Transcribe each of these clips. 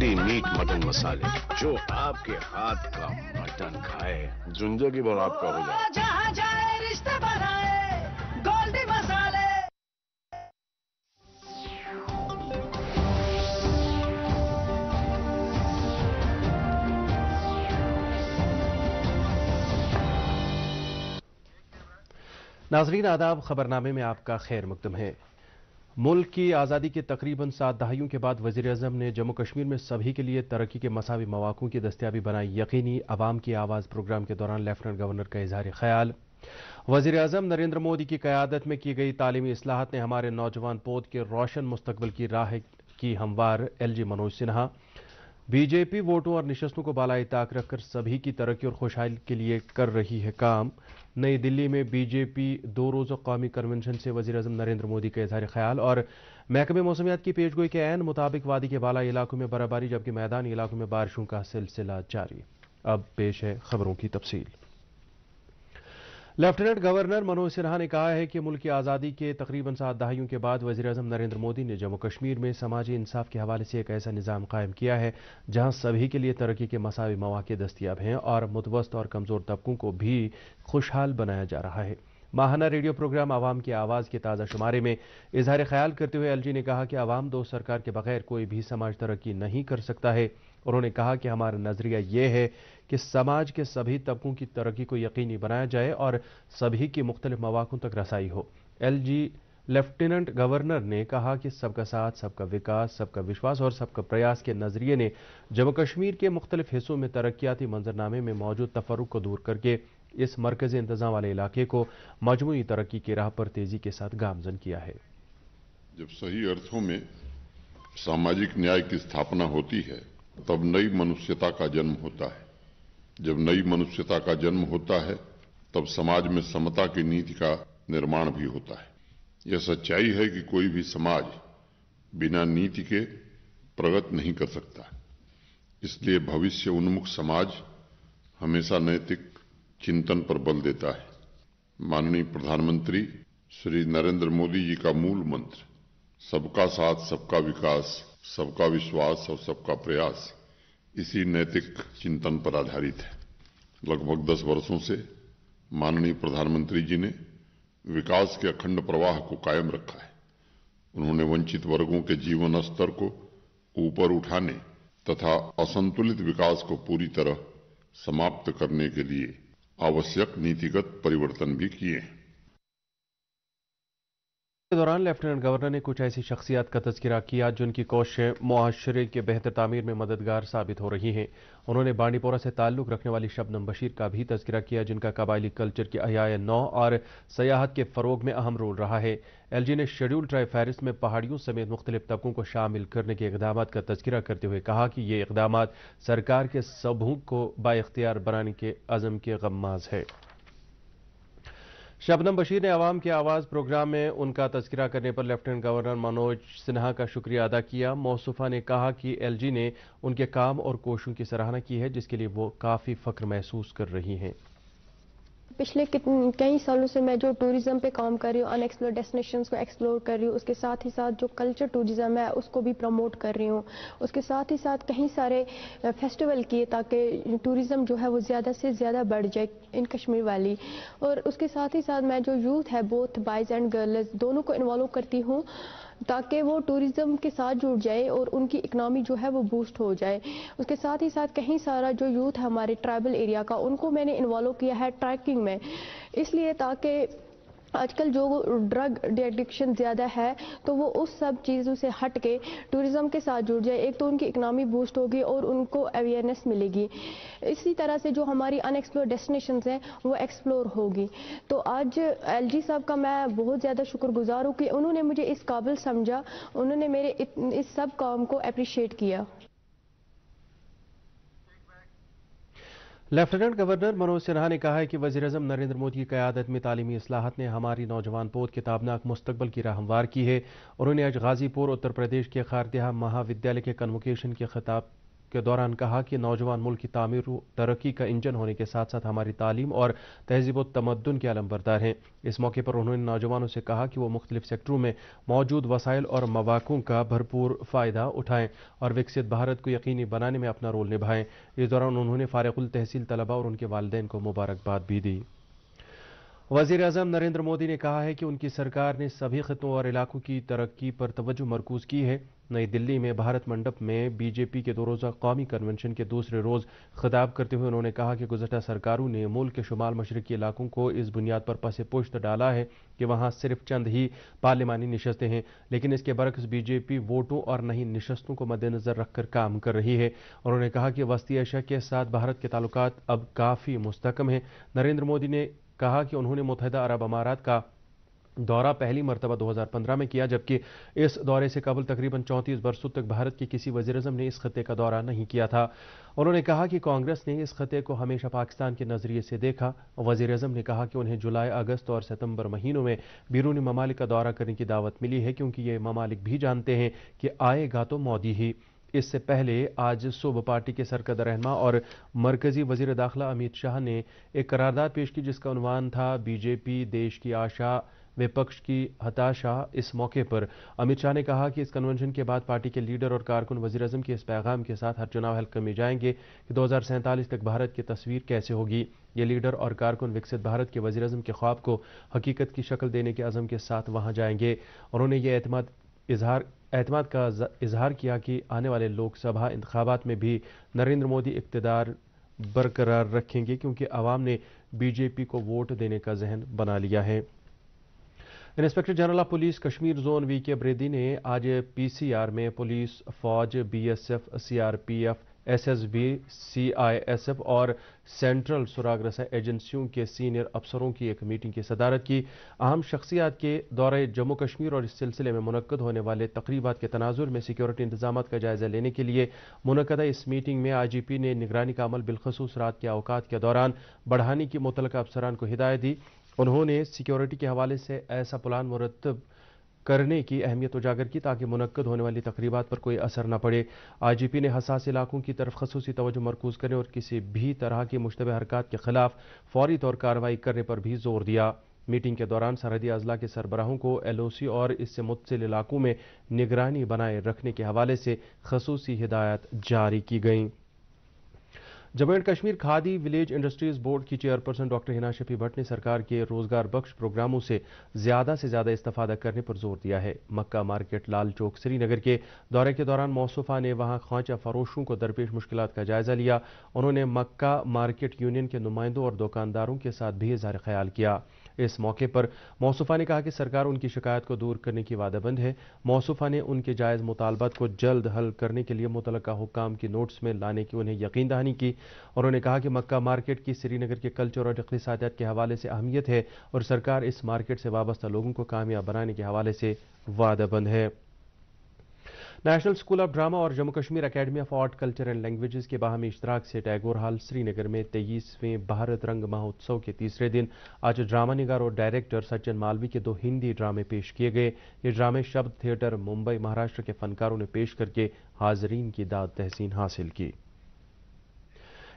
हंडी meet mutton मसाले, जो आपके हाथ का मटन खाए जिंदगी भर आपका हो जाए। जहाँ जाए रिश्ते बनाए गोल्डी मसाले। नाजरीन आदाब, खबरनामे में आपका खैर मकदम है। मुल्क की आज़ादी के तकरीबन 7 दहाइयों के बाद वज़ीर-ए-आज़म ने जम्मू कश्मीर में सभी के लिए तरक्की के मसावी मौक़ों की दस्तयाबी बनाई यकीनी। अवाम की आवाज़ प्रोग्राम के दौरान लेफ्टिनेंट गवर्नर का इज़हार ख्याल। वज़ीर-ए-आज़म नरेंद्र मोदी की क़यादत में की गई तालीमी इस्लाहात ने हमारे नौजवान पोत के रोशन मुस्तकबिल की राह की हमवार। LG मनोज सिन्हा। बीजेपी वोटों और निशस्तों को बालाई ताक रखकर सभी की तरक्की और खुशहाली के लिए कर रही है काम। नई दिल्ली में बीजेपी 2 रोज़ा कौमी कन्वेंशन से वज़ीर-ए-आज़म नरेंद्र मोदी का इज़हार ख्याल। और महकमे मौसमियात की पेशगोई के ऐन मुताबिक वादी के बालाई इलाकों में बर्फबारी जबकि मैदानी इलाकों में बारिशों का सिलसिला जारी। अब पेश है खबरों की तफसील। लेफ्टिनेंट गवर्नर मनोज सिन्हा ने कहा है कि मुल्क की आज़ादी के तकरीबन 7 दहाइयों के बाद वज़ीर-ए-आज़म नरेंद्र मोदी ने जम्मू कश्मीर में समाजी इंसाफ के हवाले से एक ऐसा निज़ाम कायम किया है जहां सभी के लिए तरक्की के मसावी मौक़े दस्तयाब हैं और मुतवस्त और कमज़ोर तबकों को भी खुशहाल बनाया जा रहा है। माहाना रेडियो प्रोग्राम आवाम की आवाज़ के ताज़ा शुमारे में इज़हार ख्याल करते हुए LG ने कहा कि आवाम दोस्त सरकार के बगैर कोई भी समाज तरक्की नहीं कर सकता है। उन्होंने कहा कि हमारा नज़रिया ये है कि समाज के सभी तबकों की तरक्की को यकीनी बनाया जाए और सभी की मुख्तलिफ मौक़ों तक रसाई हो। LG लेफ्टिनेंट गवर्नर ने कहा कि सबका साथ, सबका विकास, सबका विश्वास और सबका प्रयास के नज़रिए ने जम्मू कश्मीर के मुख्तलिफ हिस्सों में तरक्याती मंजरनामे में मौजूद तफर्रुक को दूर करके इस मरकज़ी इंतज़ाम वाले इलाके को मजमूई तरक्की की राह पर तेज़ी के साथ गामज़न किया है। जब सही अर्थों में सामाजिक न्याय की स्थापना होती है तब नई मनुष्यता का जन्म होता है। जब नई मनुष्यता का जन्म होता है तब समाज में समता की नीति का निर्माण भी होता है। यह सच्चाई है कि कोई भी समाज बिना नीति के प्रगति नहीं कर सकता। इसलिए भविष्य उन्मुख समाज हमेशा नैतिक चिंतन पर बल देता है। माननीय प्रधानमंत्री श्री नरेंद्र मोदी जी का मूल मंत्र सबका साथ, सबका विकास, सबका विश्वास और सबका प्रयास इसी नैतिक चिंतन पर आधारित है। लगभग 10 वर्षों से माननीय प्रधानमंत्री जी ने विकास के अखंड प्रवाह को कायम रखा है। उन्होंने वंचित वर्गों के जीवन स्तर को ऊपर उठाने तथा असंतुलित विकास को पूरी तरह समाप्त करने के लिए आवश्यक नीतिगत परिवर्तन भी किए हैं। के दौरान लेफ्टिनेंट गवर्नर ने कुछ ऐसी शख्सियत का तज़किरा किया जिनकी कोशिशें मुआशरे के बेहतर तामीर में मददगार साबित हो रही हैं। उन्होंने बांडीपोरा से ताल्लुक़ रखने वाली शबनम बशीर का भी तज़किरा किया जिनका कबायली कल्चर की अहयाए नौ और सयाहत के फ़रोग में अहम रोल रहा है। LG ने शेड्यूल ट्राइब फहरिस्त में पहाड़ियों समेत मुख्तलिफ तबकों को शामिल करने के इक़दाम का तज़किरा करते हुए कहा कि ये इक़दाम सरकार के सबों को बाइख्तियार बनाने के अज़म के गम्माज़ है। शबनम बशीर ने आवाम की आवाज़ प्रोग्राम में उनका तज़किरा करने पर लेफ्टिनेंट गवर्नर मनोज सिन्हा का शुक्रिया अदा किया। मौसूफा ने कहा कि LG ने उनके काम और कोशिशों की सराहना की है जिसके लिए वो काफ़ी फ़ख्र महसूस कर रही हैं। पिछले कई सालों से मैं जो टूरिज्म पे काम कर रही हूँ, अनएक्सप्लोर्ड डेस्टिनेशंस को एक्सप्लोर कर रही हूँ, उसके साथ ही साथ जो कल्चर टूरिज्म है उसको भी प्रमोट कर रही हूँ। उसके साथ ही साथ कई सारे फेस्टिवल किए ताकि टूरिज्म जो है वो ज़्यादा से ज़्यादा बढ़ जाए इन कश्मीर वैली। और उसके साथ ही साथ मैं जो यूथ है बोथ बॉयज़ एंड गर्ल्स दोनों को इन्वॉल्व करती हूँ ताकि वो टूरिज्म के साथ जुड़ जाए और उनकी इकनॉमी जो है वो बूस्ट हो जाए। उसके साथ ही साथ कहीं सारा जो यूथ है हमारे ट्राइबल एरिया का उनको मैंने इन्वॉल्व किया है ट्रैकिंग में, इसलिए ताकि आजकल जो ड्रग एडिक्शन ज़्यादा है तो वो उस सब चीज़ों से हट के टूरिज़्म के साथ जुड़ जाए। एक तो उनकी इकनॉमी बूस्ट होगी और उनको अवेयरनेस मिलेगी। इसी तरह से जो हमारी अनएक्सप्लोर डेस्टिनेशंस हैं वो एक्सप्लोर होगी। तो आज LG साहब का मैं बहुत ज़्यादा शुक्रगुजार हूँ कि उन्होंने मुझे इस काबिल समझा, उन्होंने मेरे इस सब काम को अप्रिशिएट किया। लेफ्टिनेंट गवर्नर मनोज सिन्हा ने कहा है कि वज़ीर-ए-आज़म नरेंद्र मोदी की क़यादत में तालीमी इस्लाहात ने हमारी नौजवान पोत के ताबनाक मुस्तकबिल की राह हमवार की है। उन्होंने आज गाज़ीपुर उत्तर प्रदेश के खारदिया महाविद्यालय के कन्वोकेशन के खिताब के दौरान कहा कि नौजवान मुल्क की तामीर व तरक्की का इंजन होने के साथ साथ हमारी तालीम और तहजीब व तमद्दुन के अलंबरदार हैं। इस मौके पर उन्होंने नौजवानों से कहा कि वो मुख्तलिफ सेक्टरों में मौजूद वसाइल और मौक़ों का भरपूर फ़ायदा उठाएं और विकसित भारत को यकीनी बनाने में अपना रोल निभाएं। इस दौरान उन्होंने फारिगुल तहसील तलबा और उनके वालिदैन को मुबारकबाद भी दी। वज़ीर आज़म नरेंद्र मोदी ने कहा है कि उनकी सरकार ने सभी खित्तों और इलाकों की तरक्की पर तवज्जो मरकूज़ की है। नई दिल्ली में भारत मंडप में बीजेपी के 2 रोज़ा कौमी कन्वेंशन के दूसरे रोज़ खिताब करते हुए उन्होंने कहा कि गुज़श्ता सरकारों ने मुल्क के शुमाल मशरक़ी इलाकों को इस बुनियाद पर पसे पुश्त डाला है कि वहाँ सिर्फ चंद ही पार्लिमानी नशस्तें हैं, लेकिन इसके बरक्स बीजेपी वोटों और नहीं नशस्तों को मद्देनज़र रखकर काम कर रही है। उन्होंने कहा कि वस्ती एशिया के साथ भारत के ताल्लुकात अब काफ़ी मुस्तकम हैं। नरेंद्र मोदी ने कहा कि उन्होंने मुत्तहिदा अरब अमारात का दौरा पहली मरतबा 2015 में किया, जबकि इस दौरे से कबल तकरीबन 34 बरसों तक भारत के किसी वज़ीर-ए-आज़म ने इस खत्ते का दौरा नहीं किया था। उन्होंने कहा कि कांग्रेस ने इस खत्ते को हमेशा पाकिस्तान के नज़रिए से देखा। वज़ीर-ए-आज़म ने कहा कि उन्हें जुलाई, अगस्त और सितंबर महीनों में बैरूनी ममालिक का दौरा करने की दावत मिली है, क्योंकि ये ममालिक भी जानते हैं कि आएगा तो मोदी ही। इससे पहले आज सुबह पार्टी के सरकर्दा रहनुमा और मरकजी वजीर दाखिला अमित शाह ने एक करारदाद पेश की जिसका उन्वान था बीजेपी देश की आशा विपक्ष की हताशा। इस मौके पर अमित शाह ने कहा कि इस कन्वेंशन के बाद पार्टी के लीडर और कारकुन वज़ीर-ए-आज़म के इस पैगाम के साथ हर चुनाव हल्के में जाएंगे कि 2047 तक भारत की तस्वीर कैसे होगी। ये लीडर और कारकुन विकसित भारत के वज़ीर-ए-आज़म के ख्वाब को हकीकत की शक्ल देने के अज़म के साथ वहां जाएंगे। उन्होंने ये एतमाद का इजहार किया कि आने वाले लोकसभा इंतखाबात में भी नरेंद्र मोदी इक़्तिदार बरकरार रखेंगे, क्योंकि अवाम ने बीजेपी को वोट देने का जहन बना लिया है। Inspector general of police Kashmir zone V K. Birdi ने आज पीसीआर में पुलिस, फौज, बीएसएफ, सीआरपीएफ, एसएसबी, सीआईएसएफ और सेंट्रल सुराग रसा एजेंसियों के सीनियर अफसरों की एक मीटिंग की सदारत की। अहम शख्सियात के दौरे जम्मू कश्मीर और इस सिलसिले में मुनक्कद होने वाले तकरीबात के तनाजुर में सिक्योरिटी इंतजामात का जायजा लेने के लिए मुनक्कदा इस मीटिंग में आईजीपी ने निगरानी का अमल बिलखसूस रात के औकात के दौरान बढ़ाने की मुतल्लिका अफसरान को हिदायत दी। उन्होंने सिक्योरिटी के हवाले से ऐसा प्लान मुरत्तब करने की अहमियत उजागर की ताकि मुनक्कद होने वाली तकरीबात पर कोई असर न पड़े। आईजीपी ने हसास इलाकों की तरफ खसूसी तवज्जो मरकूज करने और किसी भी तरह की मुश्तबह हरकत के खिलाफ फौरी तौर कार्रवाई करने पर भी जोर दिया। मीटिंग के दौरान सरहदी अजला के सरबराहों को एलओसी और इससे मुत्तसिल इलाकों में निगरानी बनाए रखने के हवाले से खसूसी हिदायत जारी की गईं। Jammu and Kashmir khadi village industries board की चेयरपर्सन डॉक्टर हिना शफी भट्ट ने सरकार के रोजगार बख्श प्रोग्रामों से ज़्यादा इस्तेफादा करने पर जोर दिया है। मक्का मार्केट, लाल चौक, श्रीनगर के दौरे के दौरान मौसूफा ने वहां ख्वांचा फरोशों को दरपेश मुश्किलात का जायजा लिया। उन्होंने मक्का मार्केट यूनियन के नुमाइंदों और दुकानदारों के साथ भी इज़हार ख्याल किया। इस मौके पर मौसूफा ने कहा कि सरकार उनकी शिकायत को दूर करने की वादाबंद है। मौसूफा ने उनके जायज़ मुतालबात को जल्द हल करने के लिए मुतल्लका हुक्काम की नोट्स में लाने की उन्हें यकीन दहानी की। उन्होंने कहा कि मक्का मार्केट की श्रीनगर के कल्चर और इक़्तिसादियत के हवाले से अहमियत है और सरकार इस मार्केट से वाबस्ता लोगों को कामयाब बनाने के हवाले से वादाबंद है। नेशनल स्कूल ऑफ ड्रामा और Jammu Kashmir academy of art, culture and languages के बाहमी इश्तराक से टैगोर हॉल श्रीनगर में 23वें भारत रंग महोत्सव के तीसरे दिन आज ड्रामा निगार और डायरेक्टर सचिन मालवी के 2 हिंदी ड्रामे पेश किए गए। ये ड्रामे शब्द थिएटर मुंबई, महाराष्ट्र के फनकारों ने पेश करके हाजरीन की दाद तहसीन हासिल की।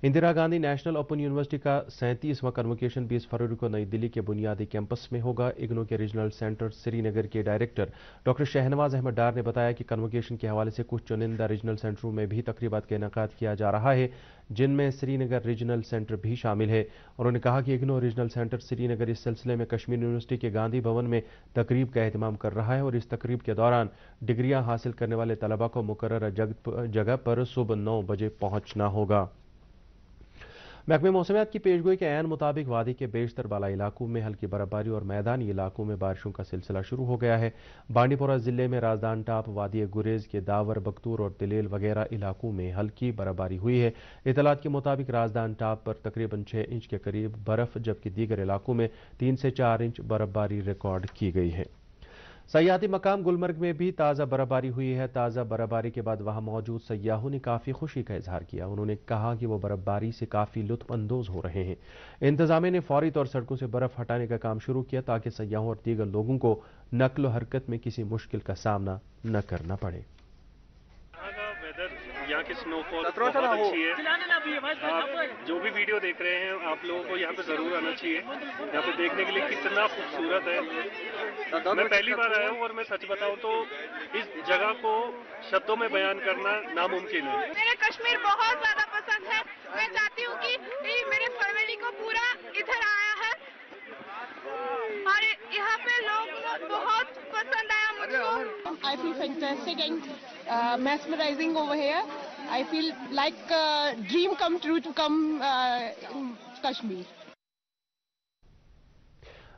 Indira Gandhi national open university का 37वां कन्वोकेशन 20 फरवरी को नई दिल्ली के बुनियादी कैंपस में होगा। इग्नू के रीजनल सेंटर श्रीनगर के डायरेक्टर डॉक्टर शहनवाज अहमद डार ने बताया कि कन्वोकेशन के हवाले से कुछ चुनिंदा रीजनल सेंटरों में भी तकरीबात का इनेकाद किया जा रहा है, जिनमें श्रीनगर रीजनल सेंटर भी शामिल है। उन्होंने कहा कि इग्नू रीजनल सेंटर श्रीनगर इस सिलसिले में कश्मीर यूनिवर्सिटी के गांधी भवन में तकरीब का एहतमाम कर रहा है और इस तकरीब के दौरान डिग्रियां हासिल करने वाले तलबा को मुकर्रर जगह पर सुबह 9 बजे पहुंचना होगा। महकमे मौसमियात की पेशगोई के ऐन मुताबिक वादी के बेशतर बाला इलाकों में हल्की बर्फबारी और मैदानी इलाकों में बारिशों का सिलसिला शुरू हो गया है। बांडीपोरा जिले में राजदान टाप, वादी गुरेज के दावर, बख्तूर और दिलेल वगैरह इलाकों में हल्की बर्फबारी हुई है। इतलात के मुताबिक राजदान टाप पर तकरीबन 6 इंच के करीब बर्फ, जबकि दीगर इलाकों में 3 से 4 इंच बर्फबारी रिकॉर्ड की गई है। सयाहती मकाम गुलमर्ग में भी ताज़ा बर्फबारी हुई है। ताज़ा बर्फबारी के बाद वहां मौजूद सयाहों ने काफ़ी खुशी का इजहार किया। उन्होंने कहा कि वो बर्फबारी से काफ़ी लुत्फ अंदोज हो रहे हैं। इंतजामिया ने फौरी तौर सड़कों से बर्फ हटाने का काम शुरू किया ताकि सयाहों और दीगर लोगों को नक्ल हरकत में किसी मुश्किल का सामना न करना पड़े। वेदर यहाँ की स्नोफॉल बहुत अच्छी है। आप जो भी वीडियो देख रहे हैं आप लोगों को यहाँ पे जरूर आना चाहिए। यहाँ पे देखने के लिए कितना खूबसूरत है। मैं पहली बार आया हूँ और मैं सच बताऊँ तो इस जगह को शब्दों में बयान करना नामुमकिन है। मेरे कश्मीर बहुत ज्यादा पसंद है। मैं चाहती हूँ कि मेरे फैमिली को पूरा इधर आया है और यहाँ पे लोग बहुत पसंद आया मुझको। I feel fantastic and mesmerizing over here. I feel like a dream come true to come in Kashmir.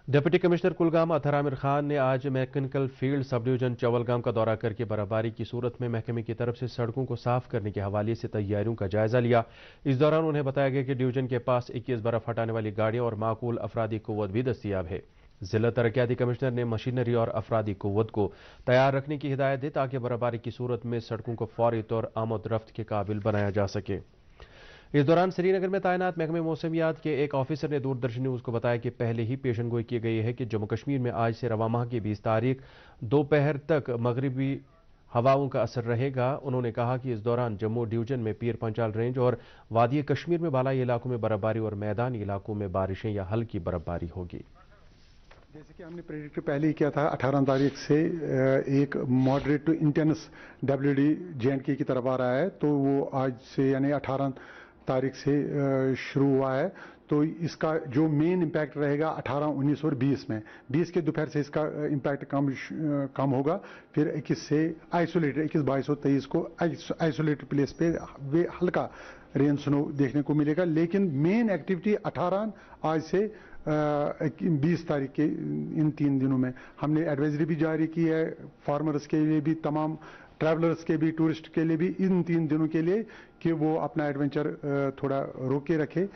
Deputy commissioner Kulgam Athar Aamir Khan ने आज मैकेनिकल फील्ड सब डिवीजन चवलगाम का दौरा करके बर्फबारी की सूरत में महकमे की तरफ से सड़कों को साफ करने के हवाले से तैयारियों का जायजा लिया। इस दौरान उन्हें बताया गया कि डिवीजन के पास 21 बर्फ हटाने वाली गाड़ियां और माकूल अफरादी कुव्वत भी दस्तियाब है। जिला तरक्याती कमिश्नर ने मशीनरी और अफरादी कुव्वत को तैयार रखने की हिदायत दी ताकि बर्फबारी की सूरत में सड़कों को फौरी तौर आमद रफ्त के काबिल बनाया जा सके। इस दौरान श्रीनगर में तैनात महकमे मौसमियात के एक ऑफिसर ने दूरदर्शन न्यूज को बताया कि पहले ही पेशनगोई की गई है कि जम्मू कश्मीर में आज से रवा माह की 20 तारीख दोपहर तक मगरिबी हवाओं का असर रहेगा। उन्होंने कहा कि इस दौरान जम्मू डिवीजन में पीर पंचाल रेंज और वादी कश्मीर में बालाई इलाकों में बर्फबारी और मैदानी इलाकों में बारिशें या हल्की बर्फबारी होगी। जैसे कि हमने प्रेडिक्ट पहले ही किया था 18 तारीख से एक moderate too intense WD J&K की तरफ आ रहा है, तो वो आज से यानी 18 तारीख से शुरू हुआ है। तो इसका जो मेन इम्पैक्ट रहेगा 18, 19 और 20 में, 20 के दोपहर से इसका इम्पैक्ट कम होगा। फिर 21 से आइसोलेटेड 21, 22 और 23 को आइसोलेटेड प्लेस पे वे हल्का रेन स्नो देखने को मिलेगा। लेकिन मेन एक्टिविटी 18 आज से 20 तारीख के इन 3 दिनों में हमने एडवाइजरी भी जारी की है फार्मर्स के लिए भी, तमाम ट्रैवलर्स के भी, टूरिस्ट के लिए भी, इन 3 दिनों के लिए कि वो अपना एडवेंचर थोड़ा रोके रखे।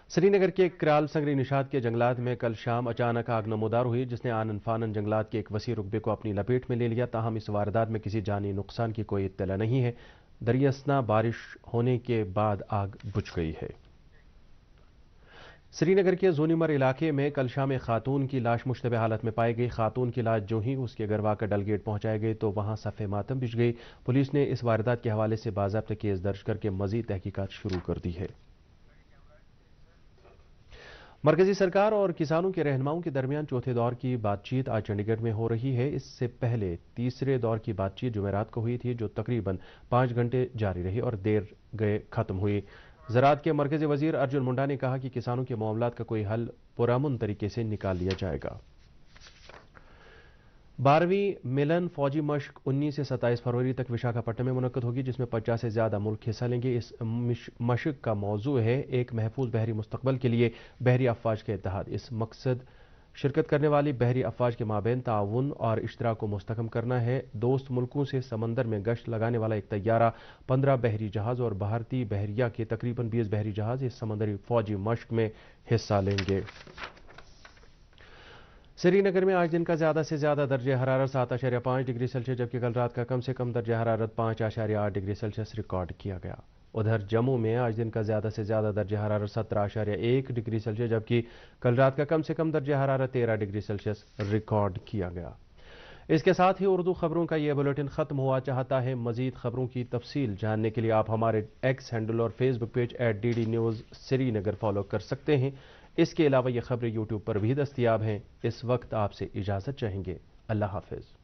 श्रीनगर के क्राल संगरी निशात के जंगलात में कल शाम अचानक आग नमूदार हुई जिसने आनन फानन जंगलात के एक वसी रुकबे को अपनी लपेट में ले लिया। ताहम इस वारदात में किसी जानी नुकसान की कोई इत्तला नहीं है। दरियासना बारिश होने के बाद आग बुझ गई है। श्रीनगर के जोनीमर इलाके में कल शाम एक खातून की लाश मुश्तबह हालत में पाई गई। खातून की लाश जो ही उसके अगरवा का डलगेट पहुंचाई गई तो वहां सफ़े मातम बिछ गई। पुलिस ने इस वारदात के हवाले से बाज़ाब्ता केस दर्ज करके मजीद तहकीकात शुरू कर दी है। मरकजी सरकार और किसानों के रहनुमाओं के दरमियान चौथे दौर की बातचीत आज चंडीगढ़ में हो रही है। इससे पहले तीसरे दौर की बातचीत जुमेरात को हुई थी जो तकरीबन 5 घंटे जारी रही और देर गए खत्म हुई। ज़राअत के मरकजी वजीर अर्जुन मुंडा ने कहा कि किसानों के मामलात का कोई हल पुरअमन तरीके से निकाल लिया जाएगा। 12वीं मिलन फौजी मश्क 19 से 27 फरवरी तक विशाखापट्टनम में मुनक्कद होगी जिसमें 50 से ज़्यादा मुल्क हिस्सा लेंगे। इस मश्क का मौजू है एक महफूज बहरी मुस्तकबल के लिए बहरी अफवाज का इत्तेहाद। इस मकसद शिरकत करने वाली बहरी अफवाज के माबैन ताउन और इश्तराक को मुस्तहकम करना है। दोस्त मुल्कों से समंदर में गश्त लगाने वाला एक तैयारा, 15 बहरी जहाज और भारतीय बहरिया के तकरीबन 20 बहरी जहाज इस समंदरी फौजी मश्क में हिस्सा लेंगे। श्रीनगर में आज दिन का ज़्यादा से ज़्यादा दर्जा हरारत 7.5 डिग्री सेल्सियस जबकि कल रात का कम से कम दर्जा हरारत 5.8 डिग्री सेल्सियस रिकॉर्ड किया गया। उधर जम्मू में आज दिन का ज़्यादा से ज़्यादा दर्जा हरारत 17.1 डिग्री सेल्सियस जबकि कल रात का कम से कम दर्जा हरारत 13 डिग्री सेल्सियस रिकॉर्ड किया गया। इसके साथ ही उर्दू खबरों का यह बुलेटिन ख़त्म हुआ। चाहता है मज़ीद खबरों की तफसील जानने के लिए आप हमारे एक्स हैंडल और Facebook page @DD News Srinagar follow कर सकते हैं। इसके अलावा ये खबरें यूट्यूब पर भी दस्तयाब हैं। इस वक्त आपसे इजाज़त चाहेंगे। अल्लाह हाफिज़।